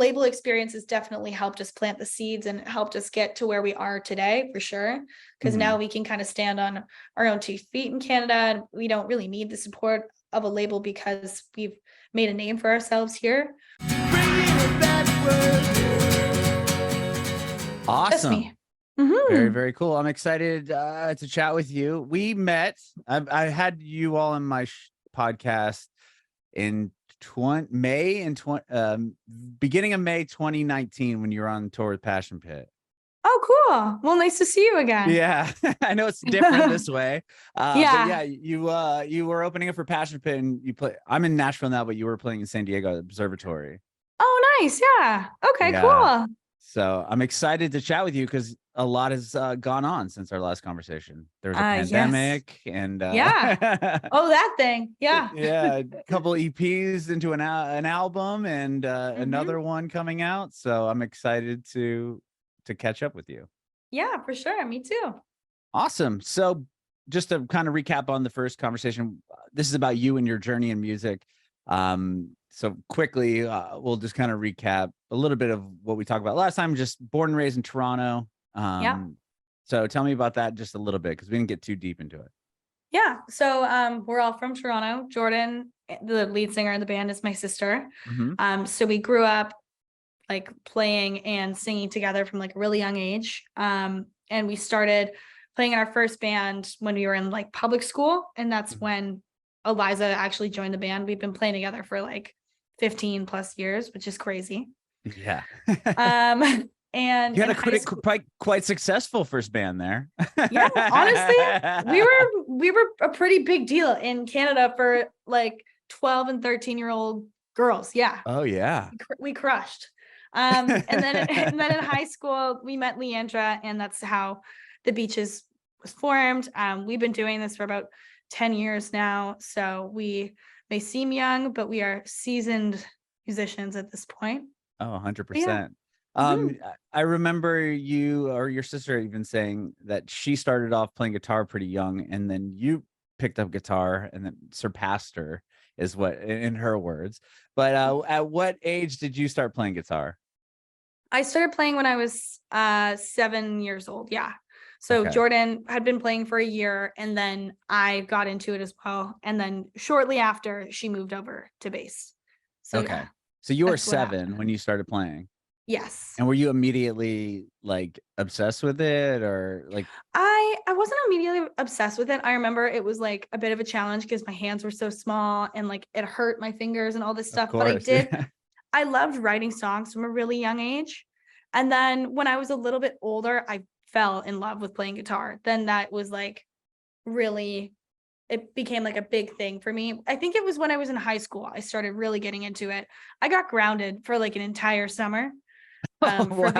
label experience has definitely helped us plant the seeds and helped us get to where we are today, for sure. Because now we can kind of stand on our own 2 feet in Canada, and we don't really need the support of a label because we've made a name for ourselves here. Awesome. Just me. Very, very cool. I'm excited to chat with you. We met. I had you all on my podcast in beginning of May 2019 when you were on tour with Passion Pit. Oh, cool. Well, nice to see you again. Yeah, I know it's different this way. Yeah. But yeah, you were opening up for Passion Pit, and you play. I'm in Nashville now, but you were playing in San Diego Observatory. Oh, nice. Yeah. Okay, Yeah. cool. So I'm excited to chat with you because a lot has gone on since our last conversation. There was a pandemic, and yeah. Oh, that thing. Yeah. yeah, a couple EPs into an album, and another one coming out. So I'm excited to catch up with you. Yeah, for sure. Me too. Awesome. So just to kind of recap on the first conversation, this is about you and your journey in music. So quickly, we'll just kind of recap a little bit of what we talked about last time. Just born and raised in Toronto. So tell me about that just a little bit, because we didn't get too deep into it. Yeah. So we're all from Toronto. Jordan, the lead singer in the band, is my sister. So we grew up like playing and singing together from like a really young age. And we started playing in our first band when we were in like public school. And that's when Eliza actually joined the band. We've been playing together for like 15 plus years, which is crazy. Yeah. And you had a quite successful first band there. Yeah, honestly, we were a pretty big deal in Canada for like 12 and 13-year-old girls. Yeah. Oh yeah. We crushed. And then in high school we met Leandra, and that's how the Beaches was formed. We've been doing this for about 10 years now, so we may seem young, but we are seasoned musicians at this point. Oh, 100%. I remember you or your sister even saying that she started off playing guitar pretty young, and then you picked up guitar and then surpassed her, is what in her words. But at what age did you start playing guitar? I started playing when I was 7 years old. Yeah. So Jordan had been playing for a year, and then I got into it as well. And then shortly after, she moved over to bass. So yeah, so you were 7 when you started playing. Yes. And were you immediately like obsessed with it, or like? I wasn't immediately obsessed with it. I remember it was like a bit of a challenge because my hands were so small and like it hurt my fingers and all this stuff. But I did. I loved writing songs from a really young age. And then when I was a little bit older, I fell in love with playing guitar. Then that was like really, it became like a big thing for me. I think it was when I was in high school, I started really getting into it. I got grounded for like an entire summer for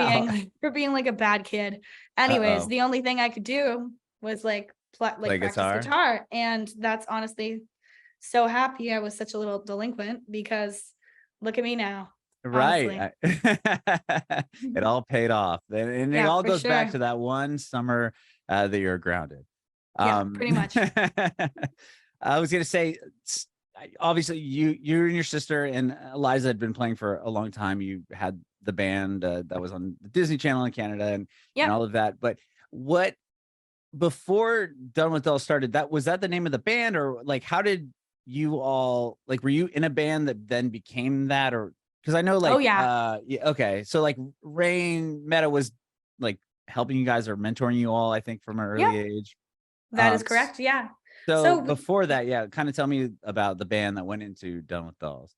being like a bad kid. Anyways, the only thing I could do was like play practice guitar. And that's honestly so happy I was such a little delinquent, because look at me now. Right. It all paid off. And it all goes back to that one summer that you're grounded. Yeah, pretty much. I was going to say, obviously you and your sister and Eliza had been playing for a long time. You had the band that was on the Disney Channel in Canada and all of that. But before Done With All started, was that the name of the band, or like, how did you all, like, were you in a band that then became that? Or because I know like so like Rain Meta was like helping you guys or mentoring you all, I think, from an early age. That is correct. Yeah. So before that, kind of tell me about the band that went into Done With Dolls.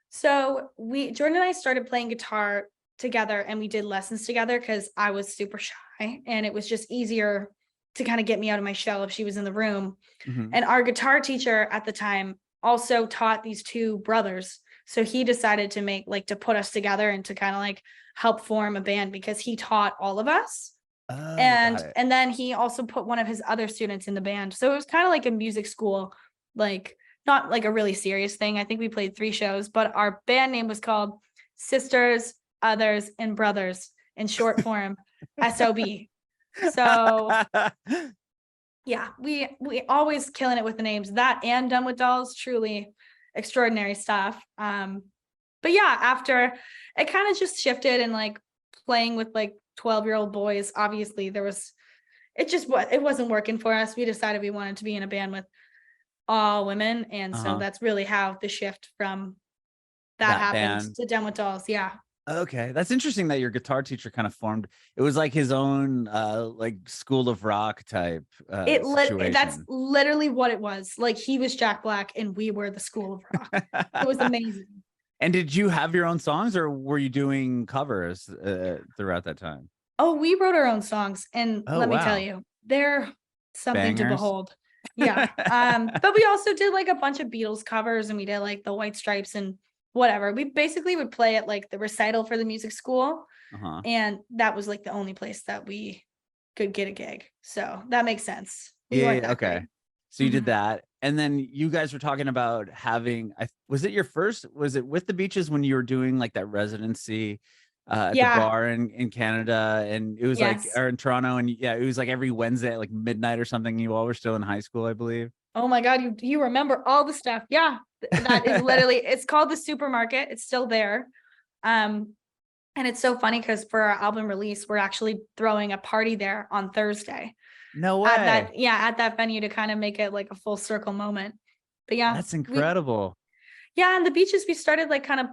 So Jordan and I started playing guitar together, and we did lessons together because I was super shy, and it was just easier to kind of get me out of my shell if she was in the room. And our guitar teacher at the time also taught these 2 brothers. So he decided to put us together and to kind of like help form a band, because he taught all of us. And then he also put one of his other students in the band. So it was kind of like a music school, like not like a really serious thing. I think we played 3 shows, but our band name was called Sisters, Others, and Brothers, in short form, SOB. So yeah, we always killing it with the names. That and Done With Dolls, truly extraordinary stuff. But yeah, after it kind of just shifted and like playing with like 12-year-old boys, obviously it wasn't working for us. We decided we wanted to be in a band with all women. And so that's really how the shift from that That happened band. to Done with Dolls. Yeah. Okay, that's interesting that your guitar teacher kind of formed. It was like his own like School of Rock type That's situation. literally what it was. Like he was Jack Black and we were the School of Rock. It was amazing. And did you have your own songs, or were you doing covers throughout that time? Oh, we wrote our own songs, and Oh let me tell wow, you, they're something to bangers. behold. Yeah. But we also did like a bunch of Beatles covers, and we did like the White Stripes and whatever. We basically would play at like the recital for the music school, and that was like the only place that we could get a gig. So that makes sense. We weren't that Okay. great. So you did that, and then you guys were talking about having. Was it your first? Was it with the Beaches when you were doing like that residency at the Yeah. bar in Canada, and it was like, Yes. or in Toronto, and yeah, it was like every Wednesday at like midnight or something. You all were still in high school, I believe. Oh my God, you remember all the stuff. Yeah. That is literally, it's called the Supermarket. It's still there. And it's so funny because for our album release, we're actually throwing a party there on Thursday. No way. At that venue to kind of make it like a full circle moment. But yeah, That's incredible. and the Beaches, we started like kind of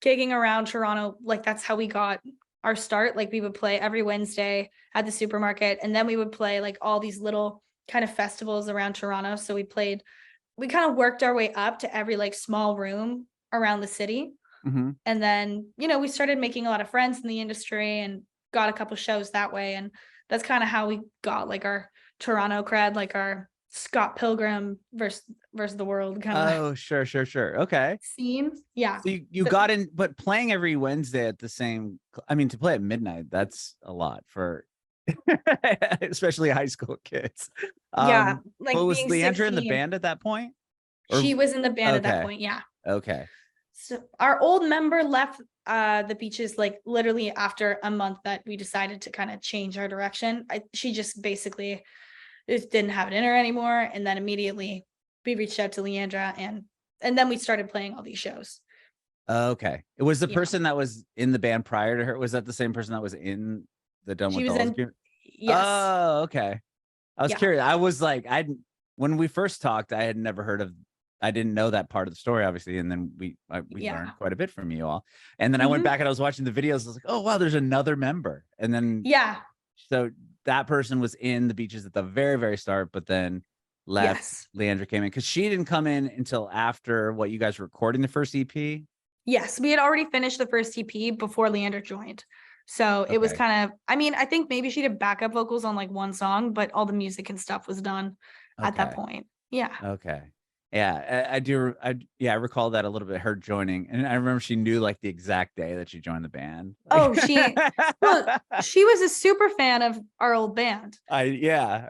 gigging around Toronto. Like that's how we got our start. Like we would play every Wednesday at the Supermarket, and then we would play like all these little kind of festivals around Toronto. So we kind of worked our way up to every like small room around the city. And then, we started making a lot of friends in the industry and got a couple shows that way. And that's kind of how we got like our Toronto cred, like our Scott Pilgrim versus the world kind of. Oh, sure. Okay. Scene. Yeah. So you got in, but playing every Wednesday at the same, I mean, to play at midnight, that's a lot for especially high school kids. Yeah. Like but was being Leandra in the 16. band at that point? She was in the band at that Okay. point. Yeah. Okay. So our old member left the Beaches like literally after a month that we decided to kind of change our direction. She just basically just didn't have it in her anymore. And then immediately we reached out to Leandra and then we started playing all these shows. Okay. It was the person that was in the band prior to her. Was that the same person that was in the Done with Dolls group? Yes. Oh, okay. I was curious. I was like, when we first talked, I had never heard of, I didn't know that part of the story, obviously. And then we learned quite a bit from you all. And then I went back and I was watching the videos. I was like, oh, wow, there's another member. And then, so that person was in the Beaches at the very, very start, but then left. Leandra came in because she didn't come in until after what you guys were recording the first EP. Yes, we had already finished the first EP before Leandra joined. So it was kind of, I think maybe she did backup vocals on like one song, but all the music and stuff was done at that point. Yeah. Okay. Yeah, I do. I recall that a little bit, her joining. And I remember she knew like the exact day that she joined the band. Oh, she was a super fan of our old band. I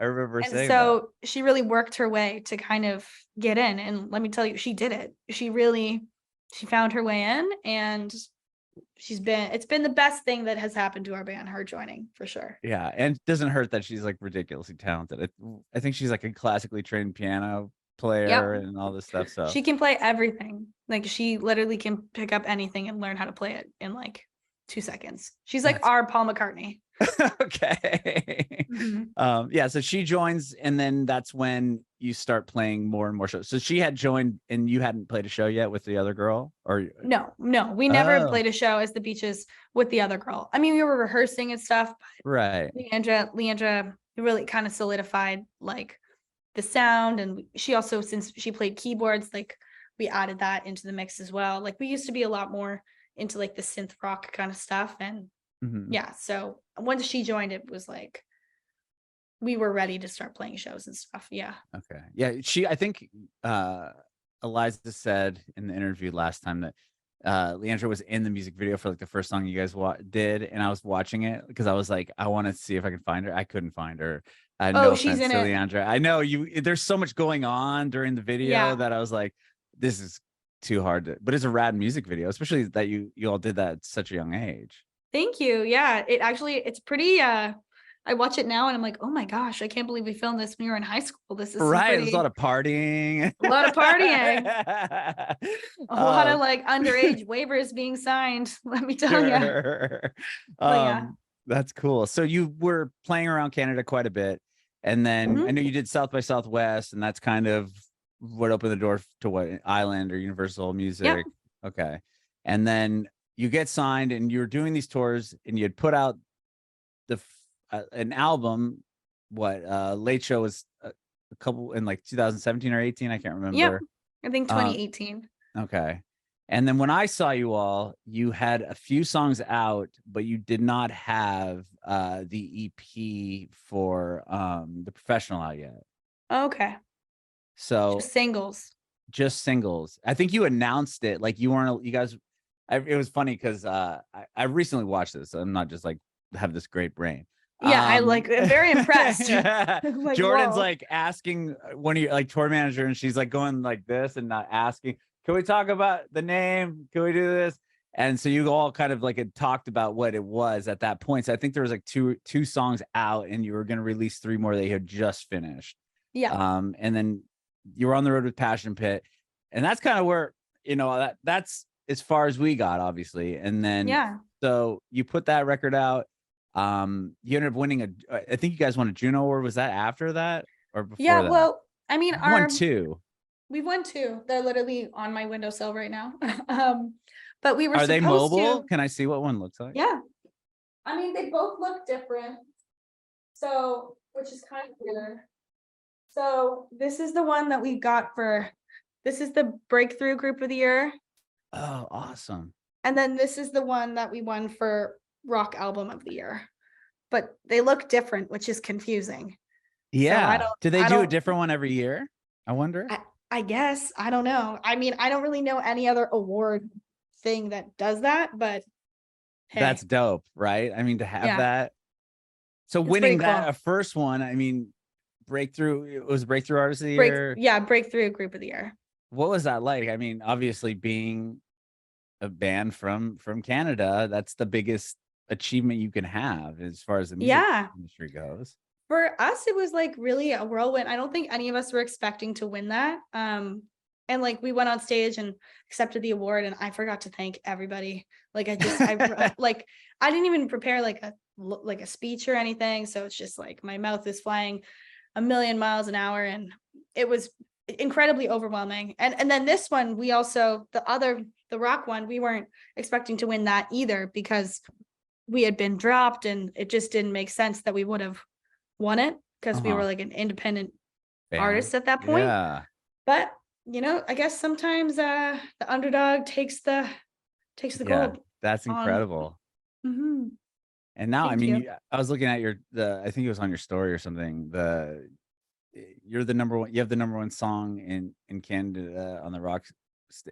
remember saying so that. She really worked her way to kind of get in. And let me tell you, she did it. She found her way in, and it's been the best thing that has happened to our band, her joining, for sure. Yeah, and it doesn't hurt that she's like ridiculously talented. I think she's like a classically trained piano player and all this stuff. So she can play everything. Like she literally can pick up anything and learn how to play it in like 2 seconds. She's like our Paul McCartney. Okay. So she joins, and then that's when you start playing more and more shows. So she had joined and you hadn't played a show yet with the other girl? Or no, we never played a show as the Beaches with the other girl. I mean, we were rehearsing and stuff, but Leandra really kind of solidified like the sound, and she also, since she played keyboards, like we added that into the mix as well. Like we used to be a lot more into like the synth rock kind of stuff, and so once she joined, it was like we were ready to start playing shows and stuff. I think Eliza said in the interview last time that Leandra was in the music video for like the first song you guys did, and I was watching it because I was like, I want to see if I can find her. I couldn't find her. No she's in to it. Leandra. I know there's so much going on during the video that I was like, this is too hard but it's a rad music video, especially that you all did that at such a young age. Thank you. Yeah, it's pretty I watch it now and I'm like, oh my gosh, I can't believe we filmed this when we were in high school. This is some Right. There's pretty, a lot of partying. a lot of partying, a whole lot of Um, like underage waivers being signed. Let me tell you. sure. But yeah. That's cool. So you were playing around Canada quite a bit. And then I Mhm. know you did South by Southwest, and that's kind of what opened the door to what, Island or Universal Yep. Music. Okay. And then you get signed and you're doing these tours, and you had put out an album. Late Show was a couple in like 2017 or 18. I can't Yep. remember. I think Um, 2018. okay. And then when I saw you all, you had a few songs out, but you did not have the EP for the Professional out yet. Okay. So Just singles. just singles. I think you announced it, like you weren't, you guys, it was funny because I recently watched this. So I'm not just like have this great brain. Yeah, I like very impressed. Like, Jordan's whoa. like asking one of your like tour manager, and she's like going like this and not asking, can we talk about the name? Can we do this? And so you all kind of like had talked about what it was at that point. So I think there was like two songs out, and you were going to release 3 more that you had just finished. Yeah. And then you were on the road with Passion Pit, and that's kind of where, that's as far as we got, obviously. And then Yeah. so you put that record out. You ended up winning I think you guys won a Juno Award. Was that after that or before Yeah. that? Well, I mean, You won 2. we've won 2. They're literally on my windowsill right now. But we were Are they supposed mobile? to. Can I see what one looks like? Yeah. I mean, they both look different. So, which is kind of weird. So this is the one that we got this is the Breakthrough Group of the Year. Oh, awesome. And then this is the one that we won for Rock Album of the Year. But they look different, which is confusing. Yeah. So Do they do a different one every year? I wonder. I guess. I don't know. I mean, I don't really know any other award thing that does that, but hey. That's dope, right? I mean, to have Yeah. that. So It's winning pretty cool. that, a first one, I mean, Breakthrough, it was Breakthrough Artist of the Year. Breakthrough Group of the Year. What was that like? I mean, obviously being a band from Canada, that's the biggest achievement you can have as far as the music industry goes. For us, it was like really a whirlwind. I don't think any of us were expecting to win that. And like we went on stage and accepted the award, and I forgot to thank everybody. Like I didn't even prepare like a speech or anything. So it's just like my mouth is flying a million miles an hour, and it was incredibly overwhelming. And then this one, we also the rock one, we weren't expecting to win that either because we had been dropped, and it just didn't make sense that we would have won it because we were like an independent artist at that point. Yeah. But I guess sometimes the underdog takes the gold. That's incredible. Mm-hmm. And now, I mean, I was looking at I think it was on your story or something. You're the number one. You have the number 1 song in Canada on the rock,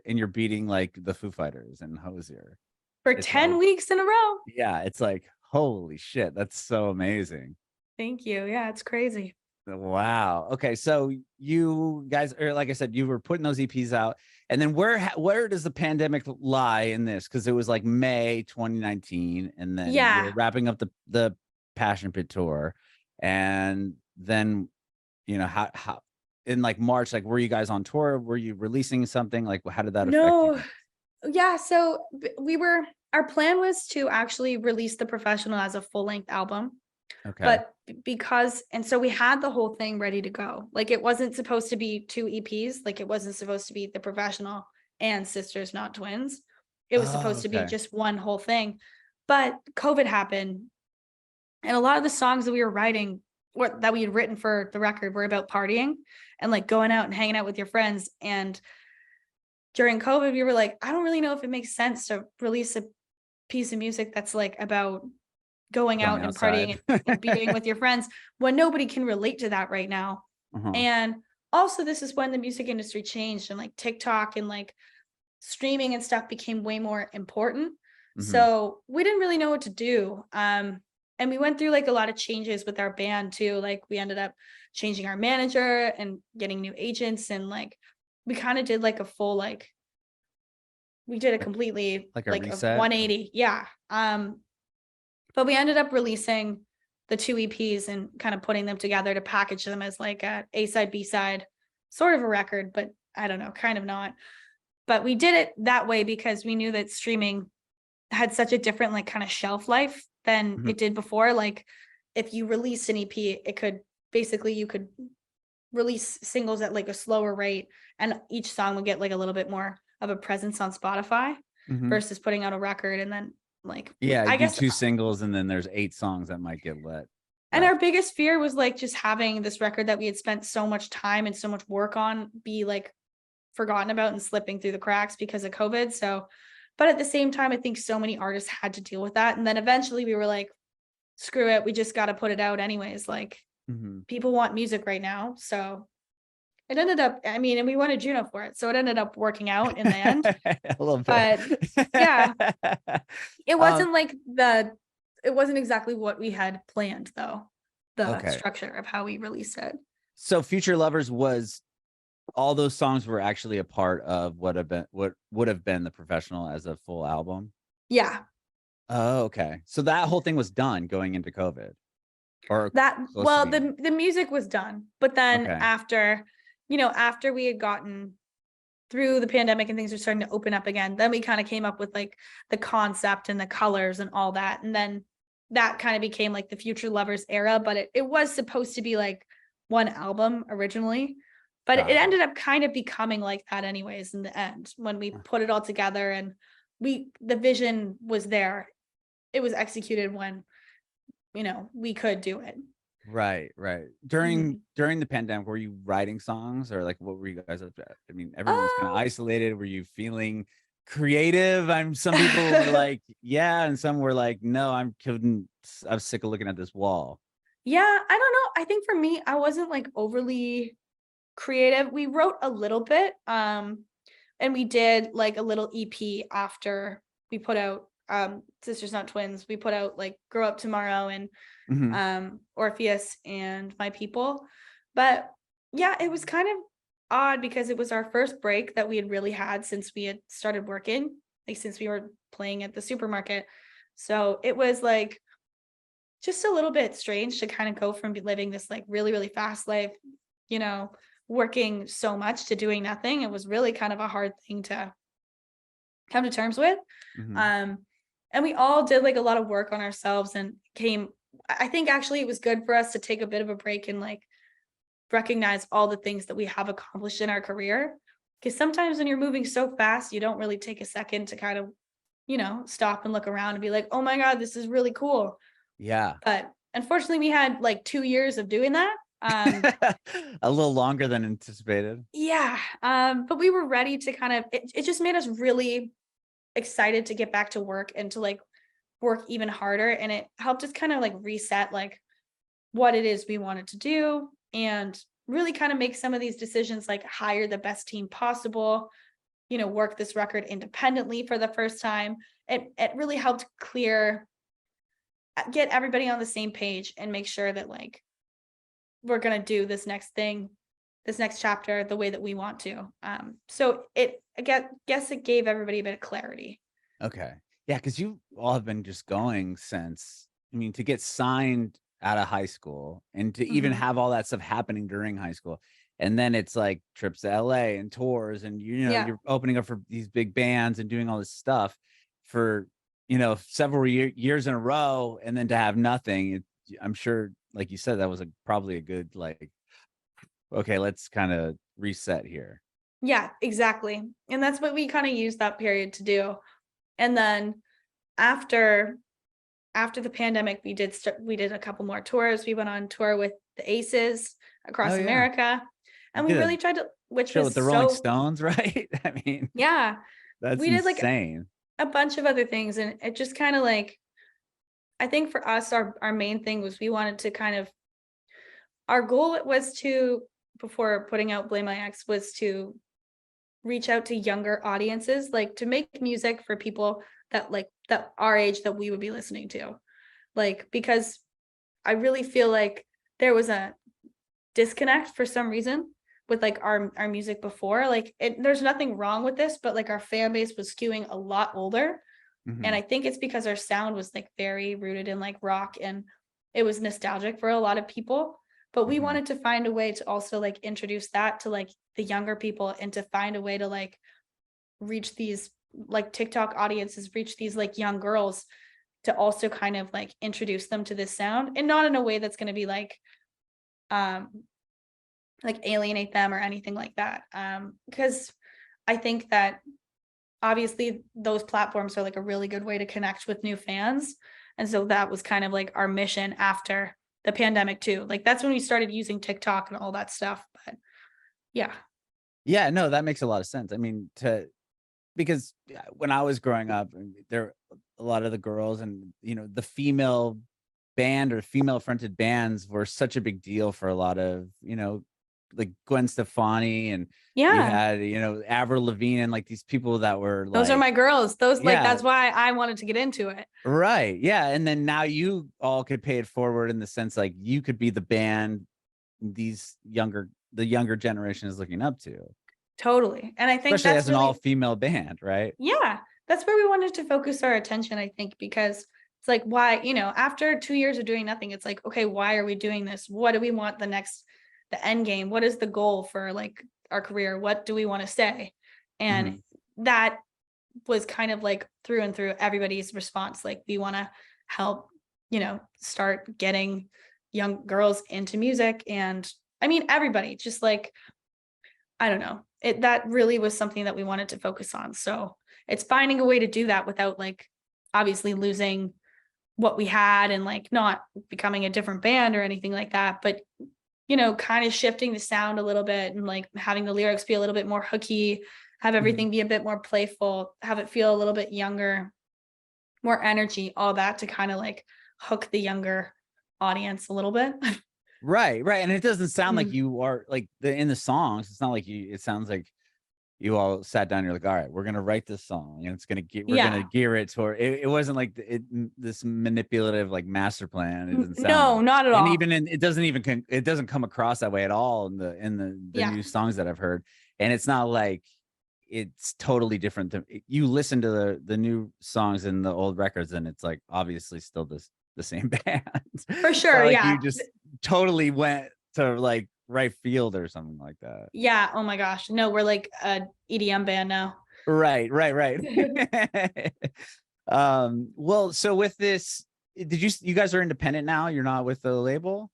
and you're beating like the Foo Fighters and Hozier for 10 weeks in a row. Yeah, it's like, holy shit, that's so amazing. Thank you. Yeah, it's crazy. Wow. Okay, so you guys, or like I said, you were putting those EPs out, and then where does the pandemic lie in this? Because it was like May 2019, and then you're wrapping up the Passion Pit tour, and then how in like March, like were you guys on tour? Were you releasing something? Like how did that affect you? Yeah, so our plan was to actually release The Professional as a full-length album. Okay. But so we had the whole thing ready to go. Like it wasn't supposed to be 2 EPs. Like it wasn't supposed to be The Professional and Sisters Not Twins. It was supposed to be just one whole thing. But COVID happened, and a lot of the songs that we were writing, that we had written for the record, were about partying and like going out and hanging out with your friends. And during COVID, we were like, I don't really know if it makes sense to release a piece of music that's like about going out and partying and being with your friends when nobody can relate to that right now. And also, this is when the music industry changed, and like TikTok and like streaming and stuff became way more important. So we didn't really know what to do. And we went through like a lot of changes with our band too. Like we ended up changing our manager and getting new agents, and like we kind of did like a full we did a completely like a 180. Yeah. But we ended up releasing the two EPs and kind of putting them together to package them as like a side, B side, sort of a record, but I don't know, kind of not. But we did it that way because we knew that streaming had such a different like kind of shelf life than it did before. Like if you released an EP, it could basically, you could release singles at like a slower rate and each song would get like a little bit more of a presence on Spotify versus putting out a record and then like, I guess 2 singles and then there's 8 songs that might get lit. And our biggest fear was like just having this record that we had spent so much time and so much work on be like forgotten about and slipping through the cracks because of COVID. So, but at the same time, I think so many artists had to deal with that. And then eventually we were like, screw it, we just got to put it out anyways. Like people want music right now. So it ended up, I mean, and we wanted Juno for it. So it ended up working out in the end. A little bit. But yeah, it wasn't like it wasn't exactly what we had planned though. The structure of how we released it. So Future Lovers was, all those songs were actually a part of what would have been The Professional as a full album. Yeah. Oh, okay. So that whole thing was done going into COVID. Or that, well, the music was done, but then after we had gotten through the pandemic and things were starting to open up again, then we kind of came up with like the concept and the colors and all that. And then that kind of became like the Future Lovers era, but it was supposed to be like one album originally, but it ended up kind of becoming like that anyways in the end when we put it all together and the vision was there. It was executed when, we could do it. Right. During the pandemic, were you writing songs or like what were you guys up to? I mean, everyone was kind of isolated. Were you feeling creative? Some people were like, yeah, and some were like, no, I'm sick of looking at this wall. Yeah, I don't know. I think for me, I wasn't like overly creative. We wrote a little bit, and we did like a little EP after we put out Sisters Not Twins. We put out like Grow Up Tomorrow and Orpheus and My People. But yeah, it was kind of odd because it was our first break that we had really had since we had started working, like since we were playing at the supermarket. So it was like just a little bit strange to kind of go from living this like really, really fast life, working so much to doing nothing. It was really kind of a hard thing to come to terms with. And we all did like a lot of work on ourselves and I think actually it was good for us to take a bit of a break and like recognize all the things that we have accomplished in our career. Because sometimes when you're moving so fast, you don't really take a second to kind of, stop and look around and be like, oh my God, this is really cool. Yeah. But unfortunately we had like 2 years of doing that. A little longer than anticipated. Yeah. But we were ready to kind of, it just made us really excited to get back to work and to like work even harder. And it helped us kind of like reset like what it is we wanted to do and really kind of make some of these decisions, like hire the best team possible, work this record independently for the first time. It really helped get everybody on the same page and make sure that like we're going to do this next chapter the way that we want to. So I guess it gave everybody a bit of clarity. Okay. Yeah, because you all have been just going since, to get signed out of high school and to even have all that stuff happening during high school. And then it's like trips to LA and tours and, you're opening up for these big bands and doing all this stuff for, several years in a row. And then to have nothing, I'm sure, like you said, that was probably a good, like, okay, let's kind of reset here. Yeah, exactly. And that's what we kind of used that period to do. And then after the pandemic, we did a couple more tours. We went on tour with the Aces across America. And we really tried to, which was with the Rolling Stones, right? I mean, yeah, that's insane. Like a bunch of other things. And it just kind of like, I think for us, our main thing was we wanted to kind of, our goal was to, before putting out Blame My Ex, was to reach out to younger audiences, like to make music for people that our age that we would be listening to. Like, because I really feel like there was a disconnect for some reason with like our music before. Like there's nothing wrong with this, but like our fan base was skewing a lot older. And I think it's because our sound was like very rooted in like rock and it was nostalgic for a lot of people, but we Mhm. wanted to find a way to also like introduce that to like the younger people, and to find a way to like reach these like TikTok audiences, reach these like young girls, to also kind of like introduce them to this sound, and not in a way that's going to be um like alienate them or anything like that. Because I think that obviously those platforms are like a really good way to connect with new fans. And so that was kind of like our mission after the pandemic too. Like that's when we started using TikTok and all that stuff. But yeah. Yeah, no, that makes a lot of sense. I mean, because when I was growing up, there a lot of the girls and the female band or female fronted bands were such a big deal for a lot of like Gwen Stefani, and you Yeah. had Avril Lavigne, and like these people that were Those are like, my girls. Those like yeah, that's why I wanted to get into it. right, yeah. And then now you all could pay it forward in the sense like you could be the band the younger generation is looking up to, Totally. And I think especially that's as an really, all-female band, right? yeah, that's where we wanted to focus our attention, I think, because it's like, why, after 2 years of doing nothing, it's like, okay, why are we doing this? What do we want the end game? What is the goal for like our career? What do we want to say? And Mhm. that was kind of like through and through everybody's response. Like, we want to help, start getting young girls into music. And I mean, everybody, just like, I don't know. That really was something that we wanted to focus on. So it's finding a way to do that without like obviously losing what we had, and like not becoming a different band or anything like that, but kind of shifting the sound a little bit, and like having the lyrics be a little bit more hooky, have Mhm. everything be a bit more playful, have it feel a little bit younger, more energy, all that to kind of like hook the younger audience a little bit. Right, right. And it doesn't sound like Mm. you are like in the songs. It's not like it sounds like you all sat down. You're like, all right, we're going to write this song and we're going to Yeah. gear it toward it. It wasn't like this manipulative, like master plan. It doesn't sound No, like, not at and all. even it doesn't even, it doesn't come across that way at all in the Yeah. new songs that I've heard. And it's not like it's totally different. You listen to the new songs and the old records, and it's like obviously still the same band. For It's not sure. like you Yeah. just totally went to like right field or something like that. Yeah. Oh my gosh. No, we're like a EDM band now. Right, right, right. Well, so with this, you guys are independent now? You're not with the label?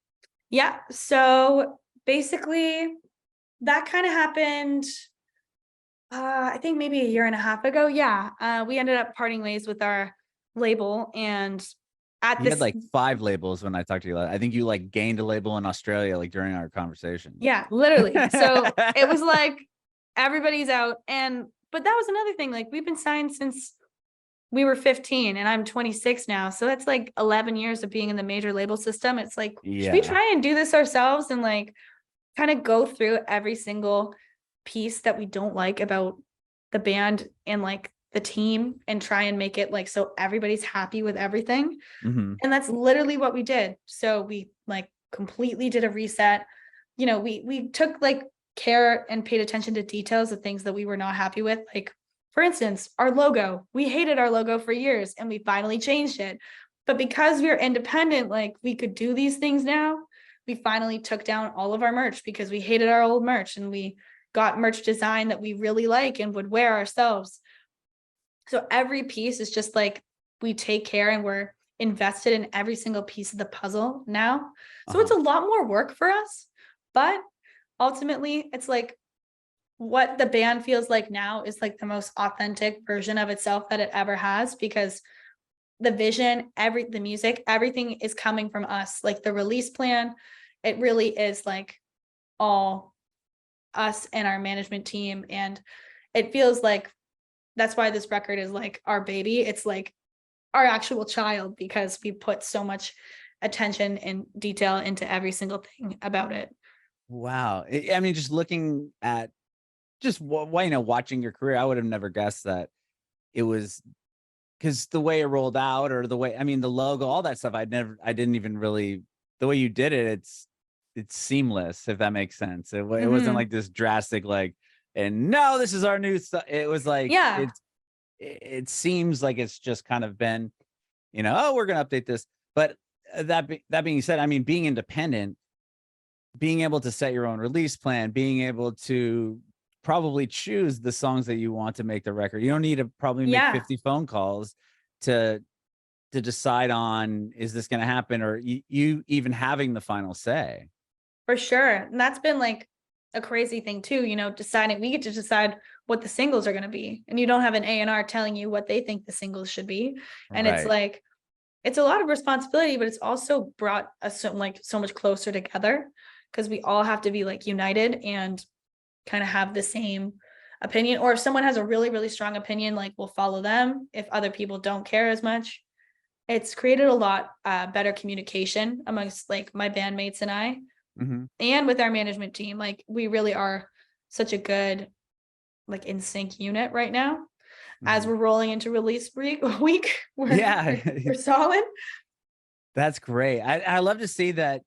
Yeah. So basically, that kind of happened, I think maybe a year and a half ago. Yeah. We ended up parting ways with our label. And at You had this, like 5 labels when I talked to you. I think you like gained a label in Australia, like during our conversation. yeah, literally. So it was like everybody's out. But that was another thing. Like, we've been signed since we were 15, and I'm 26 now. So that's like 11 years of being in the major label system. It's like, should we Yeah. try and do this ourselves and like kind of go through every single piece that we don't like about the band and like the team, and try and make it like so everybody's happy with everything? Hmm. And that's literally what we did. So we like completely did a reset. We took like care and paid attention to details of things that we were not happy with. Like, for instance, our logo. We hated our logo for years, and we finally changed it. But because we are independent, like, we could do these things now. We finally took down all of our merch because we hated our old merch, and we got merch design that we really like and would wear ourselves. So every piece is just like, we take care and we're invested in every single piece of the puzzle now. So it's Uh-huh. a lot more work for us, but ultimately it's like what the band feels like now is like the most authentic version of itself that it ever has, because the vision, the music, everything is coming from us. Like the release plan, it really is like all us and our management team. And it feels like that's why this record is like our baby. It's like our actual child, because we put so much attention and detail into every single thing about it. Wow. I mean, just looking at just watching your career, I would have never guessed that it was because the way it rolled out, or the way, I mean, the logo, all that stuff, I didn't even really, the way you did it, it's seamless, if that makes sense. It wasn't Mhm. like this drastic, like, and no, this is our new stuff. It was like, Yeah. it seems like it's just kind of been, oh, we're going to update this. But that being said, I mean, being independent, being able to set your own release plan, being able to probably choose the songs that you want to make the record. You don't need to probably make Yeah, 50 phone calls to decide on, is this going to happen, or you even having the final say. for sure. And that's been like a crazy thing too, you know, deciding we get to decide what the singles are going to be. And you don't have an A&R telling you what they think the singles should be. And it's Right. like, it's a lot of responsibility, but it's also brought us so much closer together because we all have to be like united and kind of have the same opinion. Or if someone has a really, really strong opinion, like we'll follow them. If other people don't care as much, it's created a lot better communication amongst like my bandmates and I, and with our management team. Like we really are such a good like in sync unit right now. As we're rolling into release week, Yeah. we're solid. That's great. I love to see that,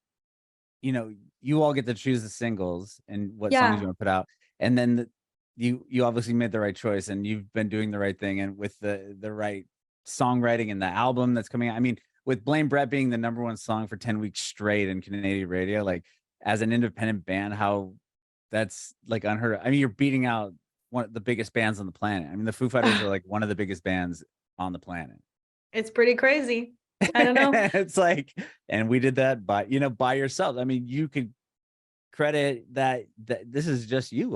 you know, you all get to choose the singles and what songs you Yeah, want to put out. And then you obviously made the right choice, and you've been doing the right thing, and with the right songwriting and the album that's coming out. I mean, with Blame Brett being the #1 song for 10 weeks straight in Canadian radio, like as an independent band, how that's like unheard of. I mean, you're beating out one of the biggest bands on the planet. I mean, the Foo Fighters are like one of the biggest bands on the planet. it's pretty crazy. I don't know. It's like, and we did that by, you know, by yourself. I mean, you could credit that this is just you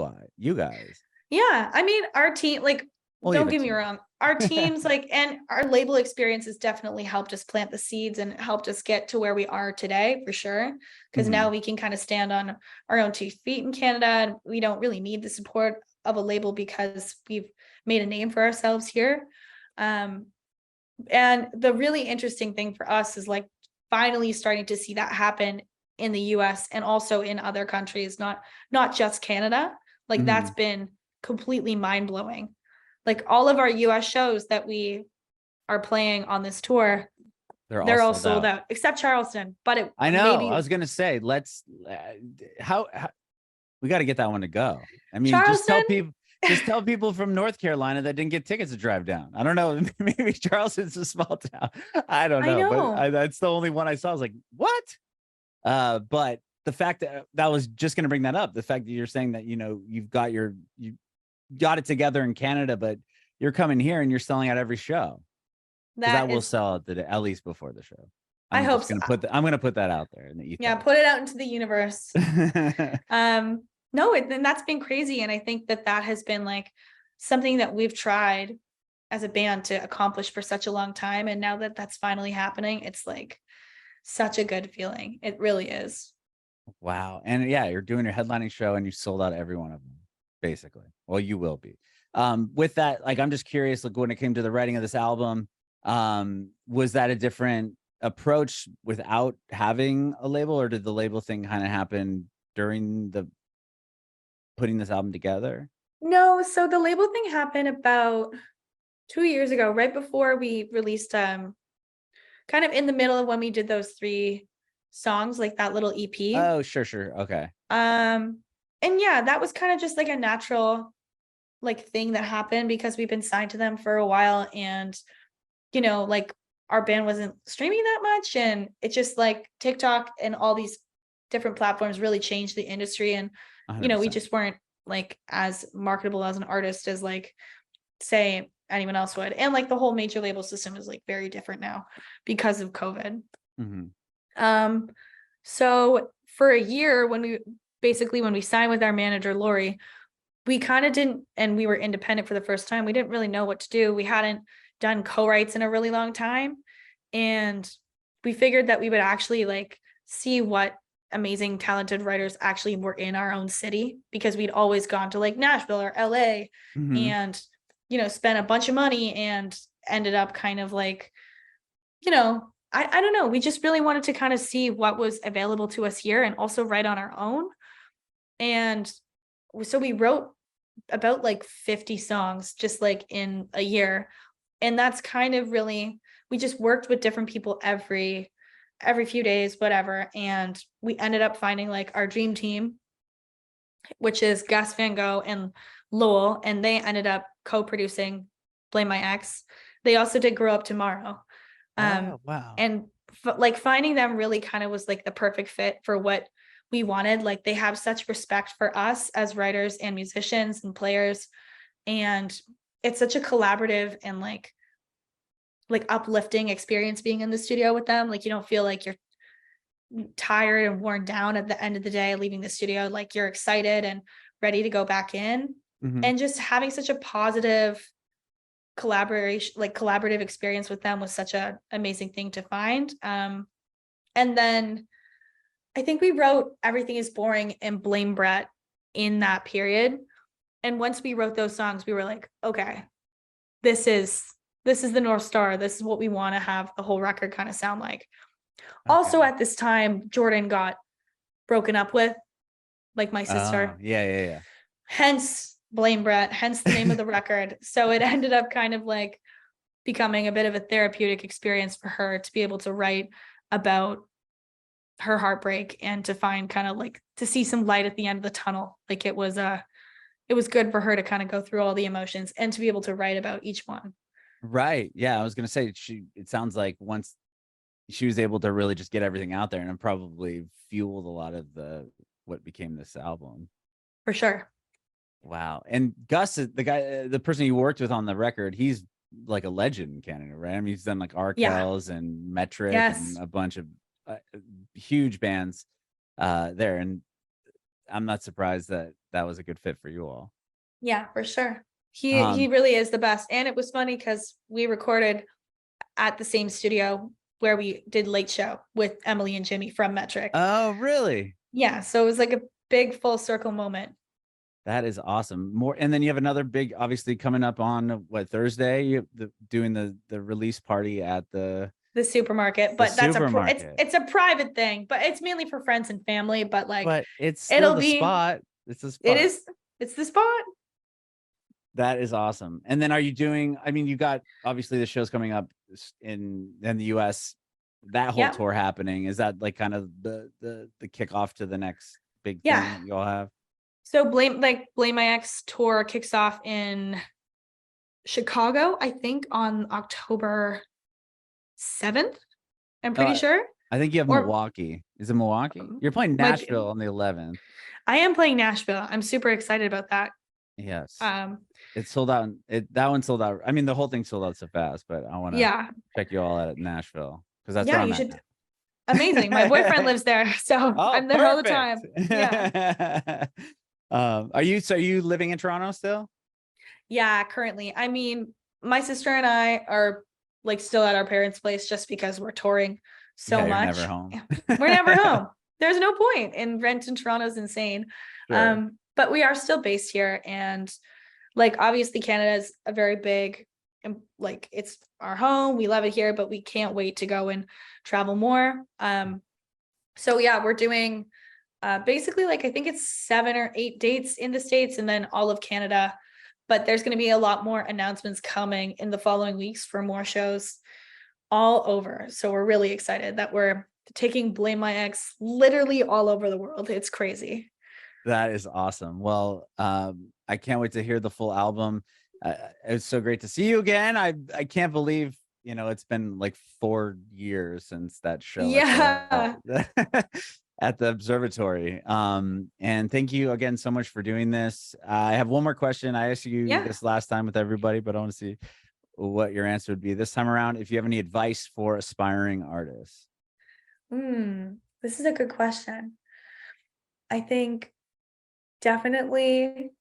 guys. Yeah, I mean, our team, like, Well, you don't have a get me team. wrong, our teams, like, and our label experience has definitely helped us plant the seeds and helped us get to where we are today, for sure. Because now we can kind of stand on our own 2 feet in Canada, and we don't really need the support of a label because we've made a name for ourselves here. And the really interesting thing for us is like finally starting to see that happen in the US and also in other countries, not just Canada. Like that's been completely mind-blowing. Like all of our US shows that we are playing on this tour, They're they're all all sold sold out. out except Charleston. But it I know. I maybe was gonna say, let's how we got to get that one to go. I mean, Charleston. just tell people from North Carolina that didn't get tickets to drive down. I don't know. Maybe Charleston's a small town. I don't I know, but know. that's the only one I saw. I was like, what? But the fact that was just going to bring that up. The fact that you're saying that, you know, you got it together in Canada, but you're coming here and you're selling out every show, because that That will is, sell out at least before the show. I I'm hope just so. going to I'm going to put that out there in the Yeah, ether. put it out into the universe. No, and that's been crazy. And I think that has been like something that we've tried as a band to accomplish for such a long time. And now that that's finally happening, it's like such a good feeling. It really is. Wow. And yeah, you're doing your headlining show and you sold out every one of them, basically. Well, you will be. With that, like, I'm just curious, like when it came to the writing of this album, was that a different approach without having a label, or did the label thing kind of happen during the putting this album together? No, so the label thing happened about 2 years ago, right before we released kind of in the middle of when we did those 3 songs, like that little EP. Oh, sure. Okay. And yeah, that was kind of just like a natural like thing that happened because we've been signed to them for a while, and you know, like our band wasn't streaming that much, and it's just like TikTok and all these different platforms really changed the industry, and you know, we 100%. just weren't like as marketable as an artist as like say anyone else would. And like the whole major label system is like very different now because of COVID. So for a year when we signed with our manager Lori, we kind of didn't, and we were independent for the first time. We didn't really know what to do. We hadn't done co-writes in a really long time. And we figured that we would actually like see what amazing talented writers actually were in our own city, because we'd always gone to like Nashville or LA and, you know, spent a bunch of money and ended up kind of like, you know, I don't know. We just really wanted to kind of see what was available to us here and also write on our own. And so we wrote about like 50 songs just like in a year. And that's kind of really, we just worked with different people every few days, whatever. And we ended up finding like our dream team, which is Gus van Go and Lowell. And they ended up co-producing Blame My Ex. They also did Grow Up Tomorrow. Oh, wow. And like finding them really kind of was like the perfect fit for what we wanted. Like they have such respect for us as writers and musicians and players, and it's such a collaborative and like uplifting experience being in the studio with them. Like you don't feel like you're tired and worn down at the end of the day leaving the studio. Like you're excited and ready to go back in. And just having such a positive collaborative experience with them was such a amazing thing to find. And then I think we wrote Everything Is Boring and Blame Brett in that period. And once we wrote those songs, we were like, okay, this is the North Star. This is what we want to have the whole record kind of sound like. Okay. Also at this time, Jordan got broken up with, like my sister. Yeah. Hence Blame Brett, hence the name of the record. So it ended up kind of like becoming a bit of a therapeutic experience for her to be able to write about her heartbreak and to find kind of like to see some light at the end of the tunnel. Like it was good for her to kind of go through all the emotions and to be able to write about each one. Right. Yeah. I was going to say, it sounds like once she was able to really just get everything out there, and it probably fueled a lot of what became this album. For sure. Wow. And Gus, the person you worked with on the record, he's like a legend in Canada, right? I mean, he's done like Arkells and Metric and a bunch of huge bands there. And I'm not surprised that was a good fit for you all. Yeah, for sure. He really is the best. And it was funny because we recorded at the same studio where we did Late Show with Emily and Jimmy from Metric. Oh, really? Yeah. So it was like a big full circle moment. That is awesome. And then you have another big, obviously coming up on Thursday, you're doing the release party at the supermarket, but it's a private thing, but it's mainly for friends and family, but it's still spot. It's a spot. It's the spot. That is awesome. And then are you doing, I mean, you got obviously the shows coming up in the US, that whole tour happening. Is that like kind of the kickoff to the next big thing that you all have? So Blame My Ex tour kicks off in Chicago, I think on October 7th. I'm pretty sure. I think you have Milwaukee. Is it Milwaukee? You're playing Nashville on the 11th. I am playing Nashville. I'm super excited about that. Yes. It's sold out. That one sold out. I mean, the whole thing sold out so fast, but I want to check you all out at Nashville because that's where I'm at. Amazing. My boyfriend lives there, so I'm there all the time. Yeah. Are you living in Toronto still? Yeah, currently. I mean, my sister and I are like still at our parents' place just because we're touring so much. You're never home. We're never home. There's no point, and rent in Toronto is insane. Sure. But we are still based here, and like obviously Canada is a very big, like it's our home. We love it here, but we can't wait to go and travel more. So yeah, we're doing basically like I think it's 7 or 8 dates in the States and then all of Canada. But there's going to be a lot more announcements coming in the following weeks for more shows all over. So we're really excited that we're taking Blame My Ex literally all over the world. It's crazy. That is awesome. Well, I can't wait to hear the full album. It's so great to see you again. I can't believe, it's been like 4 years since that show. Yeah. At the observatory. And thank you again so much for doing this. I have one more question. I asked you this last time with everybody, but I want to see what your answer would be this time around. If you have any advice for aspiring artists. This is a good question. I think definitely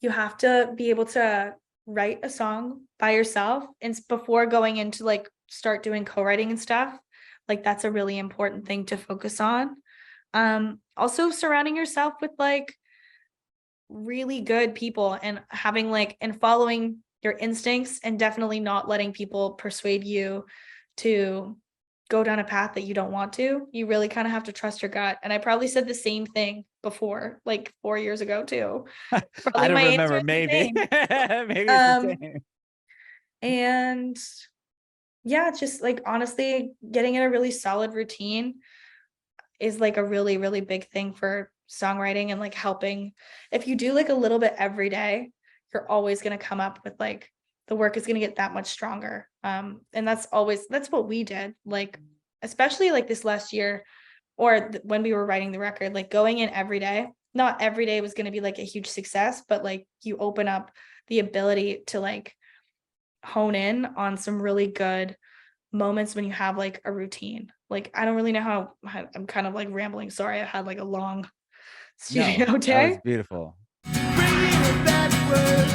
you have to be able to write a song by yourself, and before going into like start doing co-writing and stuff. Like that's a really important thing to focus on. Also surrounding yourself with like really good people and having and following your instincts, and definitely not letting people persuade you to go down a path that you don't want to. You really kind of have to trust your gut. And I probably said the same thing before, like 4 years ago too. I don't remember. Maybe. Maybe it's the same. And yeah, just like honestly getting in a really solid routine is like a really, really big thing for songwriting, and like helping. If you do like a little bit every day, you're always going to come up with like the work is going to get that much stronger. And that's what we did, like, especially like this last year, or when we were writing the record, like going in every day. Not every day was going to be like a huge success, but like you open up the ability to like hone in on some really good moments when you have like a routine. Like, I don't really know how I'm kind of like rambling. Sorry, I had like a long studio No, that was day. beautiful. Bringing it backwards.